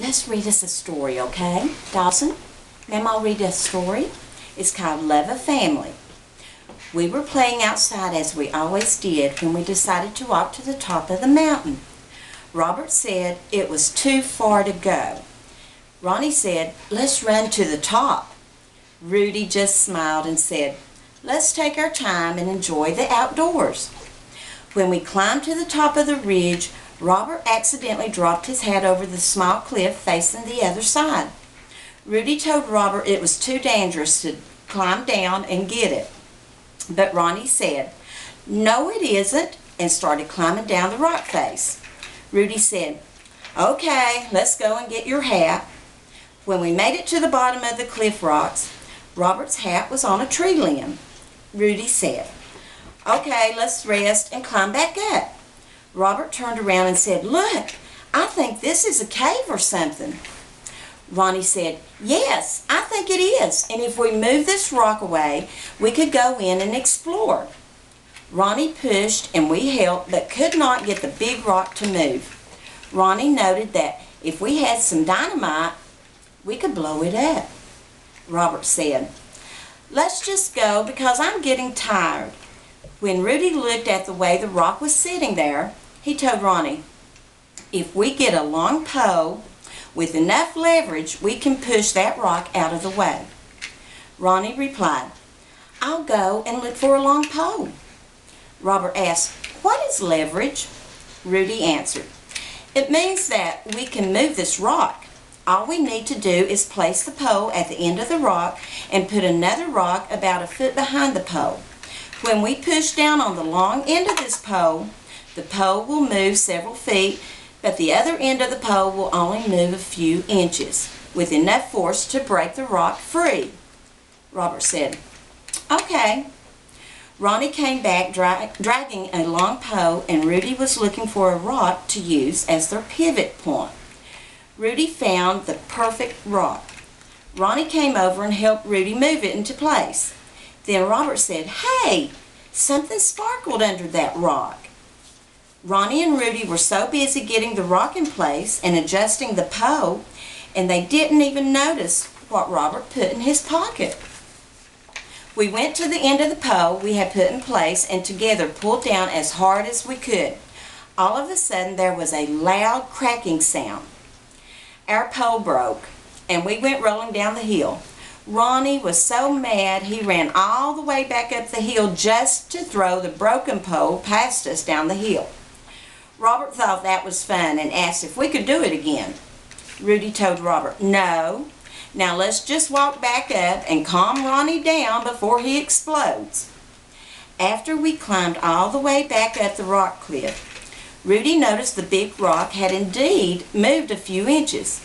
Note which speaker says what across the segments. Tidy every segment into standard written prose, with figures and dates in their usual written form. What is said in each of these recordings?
Speaker 1: let's read us a story, okay? Dawson, Ma'am, I'll read us a story. It's called Love a Family. We were playing outside as we always did when we decided to walk to the top of the mountain. Robert said it was too far to go. Ronnie said, let's run to the top. Rudy just smiled and said, let's take our time and enjoy the outdoors. When we climbed to the top of the ridge, Robert accidentally dropped his hat over the small cliff facing the other side. Rudy told Robert it was too dangerous to climb down and get it. But Ronnie said, no it isn't, and started climbing down the rock face. Rudy said, okay, let's go and get your hat. When we made it to the bottom of the cliff rocks, Robert's hat was on a tree limb. Rudy said, okay, let's rest and climb back up. Robert turned around and said, look, I think this is a cave or something. Ronnie said, yes, I think it is, and if we move this rock away, we could go in and explore. Ronnie pushed and we helped, but could not get the big rock to move. Ronnie noted that if we had some dynamite, we could blow it up. Robert said, let's just go because I'm getting tired. When Rudy looked at the way the rock was sitting there, he told Ronnie, if we get a long pole with enough leverage, we can push that rock out of the way. Ronnie replied, I'll go and look for a long pole. Robert asked, what is leverage? Rudy answered, it means that we can move this rock. All we need to do is place the pole at the end of the rock and put another rock about a foot behind the pole. When we push down on the long end of this pole, the pole will move several feet, but the other end of the pole will only move a few inches, with enough force to break the rock free. Robert said, okay. Ronnie came back dragging a long pole, and Rudy was looking for a rock to use as their pivot point. Rudy found the perfect rock. Ronnie came over and helped Rudy move it into place. Then Robert said, hey, something sparkled under that rock. Ronnie and Rudy were so busy getting the rock in place and adjusting the pole, and they didn't even notice what Robert put in his pocket. We went to the end of the pole we had put in place and together pulled down as hard as we could. All of a sudden there was a loud cracking sound. Our pole broke and we went rolling down the hill. Ronnie was so mad he ran all the way back up the hill just to throw the broken pole past us down the hill. Robert thought that was fun and asked if we could do it again. Rudy told Robert, no. Now let's just walk back up and calm Ronnie down before he explodes. After we climbed all the way back up the rock cliff, Rudy noticed the big rock had indeed moved a few inches.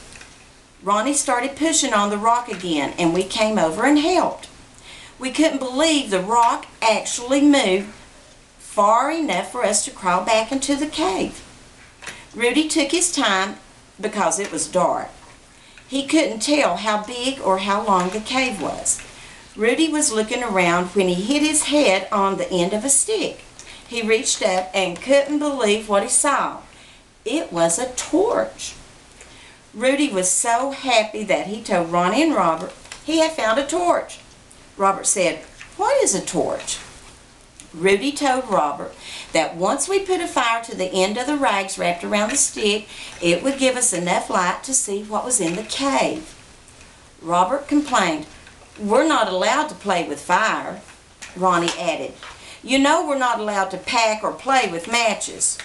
Speaker 1: Ronnie started pushing on the rock again and we came over and helped. We couldn't believe the rock actually moved far enough for us to crawl back into the cave. Rudy took his time because it was dark. He couldn't tell how big or how long the cave was. Rudy was looking around when he hit his head on the end of a stick. He reached up and couldn't believe what he saw. It was a torch. Rudy was so happy that he told Ronnie and Robert he had found a torch. Robert said, what is a torch? Rudy told Robert that once we put a fire to the end of the rags wrapped around the stick, it would give us enough light to see what was in the cave. Robert complained, we're not allowed to play with fire. Ronnie added, you know we're not allowed to pack or play with matches.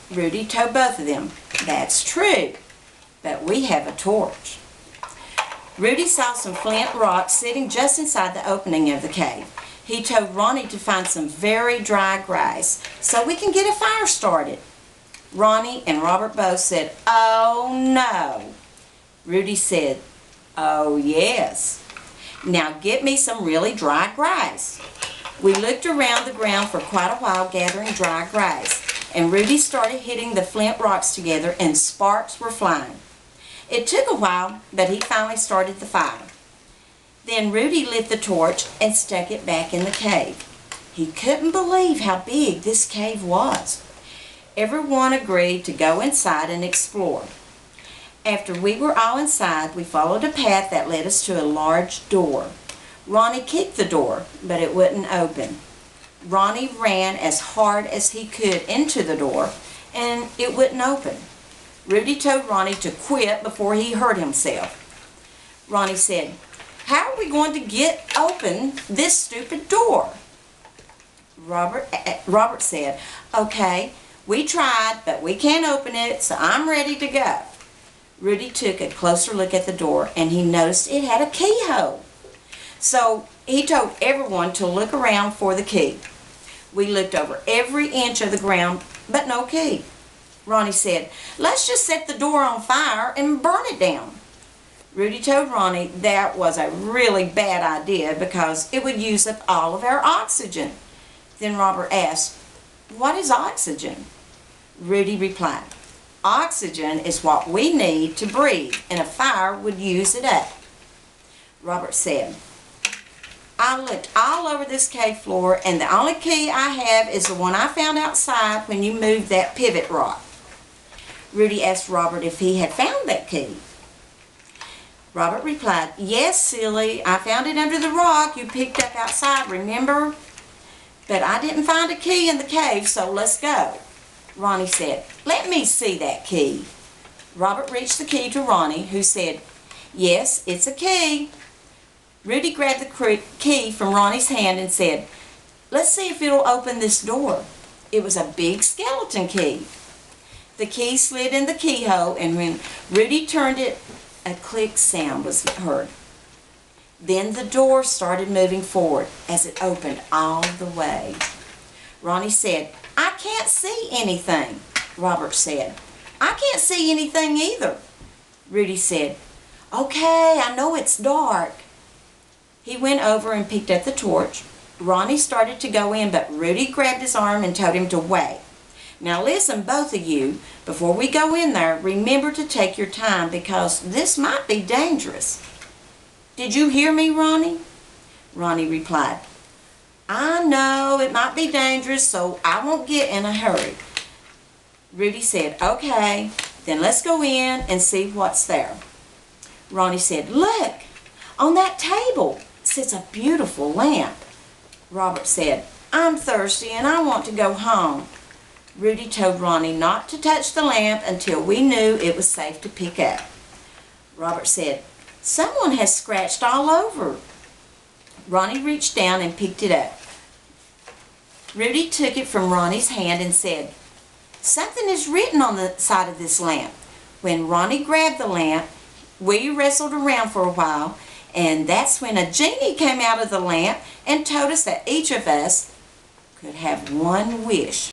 Speaker 1: Rudy told both of them, that's true, but we have a torch. Rudy saw some flint rocks sitting just inside the opening of the cave. He told Ronnie to find some very dry grass so we can get a fire started. Ronnie and Robert both said, oh no. Rudy said, oh yes. Now get me some really dry grass. We looked around the ground for quite a while gathering dry grass, and Rudy started hitting the flint rocks together and sparks were flying. It took a while, but he finally started the fire. Then Rudy lit the torch and stuck it back in the cave. He couldn't believe how big this cave was. Everyone agreed to go inside and explore. After we were all inside, we followed a path that led us to a large door. Ronnie kicked the door, but it wouldn't open. Ronnie ran as hard as he could into the door, and it wouldn't open. Rudy told Ronnie to quit before he hurt himself. Ronnie said, "How are we going to get open this stupid door?" Robert said, "Okay, we tried, but we can't open it, so I'm ready to go." Rudy took a closer look at the door, and he noticed it had a keyhole. So he told everyone to look around for the key. We looked over every inch of the ground, but no key. Ronnie said, "Let's just set the door on fire and burn it down." Rudy told Ronnie that was a really bad idea because it would use up all of our oxygen. Then Robert asked, "What is oxygen?" Rudy replied, "Oxygen is what we need to breathe, and a fire would use it up." Robert said, "I looked all over this cave floor, and the only key I have is the one I found outside when you moved that pivot rock." Rudy asked Robert if he had found that key. Robert replied, "Yes, silly, I found it under the rock you picked up outside, remember? But I didn't find a key in the cave, so let's go." Ronnie said, "Let me see that key." Robert reached the key to Ronnie, who said, "Yes, it's a key." Rudy grabbed the key from Ronnie's hand and said, "Let's see if it'll open this door." It was a big skeleton key. The key slid in the keyhole, and when Rudy turned it, a click sound was heard. Then the door started moving forward as it opened all the way. Ronnie said, "I can't see anything." Robert said, "I can't see anything either." Rudy said, "Okay, I know it's dark." He went over and picked up the torch. Ronnie started to go in, but Rudy grabbed his arm and told him to wait. "Now listen, both of you, before we go in there, remember to take your time because this might be dangerous." "Did you hear me, Ronnie?" Ronnie replied, "I know it might be dangerous, so I won't get in a hurry." Rudy said, "Okay, then let's go in and see what's there." Ronnie said, "Look, on that table sits a beautiful lamp." Robert said, "I'm thirsty and I want to go home." Rudy told Ronnie not to touch the lamp until we knew it was safe to pick up. Robert said, "Someone has scratched all over." Ronnie reached down and picked it up. Rudy took it from Ronnie's hand and said, "Something is written on the side of this lamp." When Ronnie grabbed the lamp, we wrestled around for a while, and that's when a genie came out of the lamp and told us that each of us could have one wish.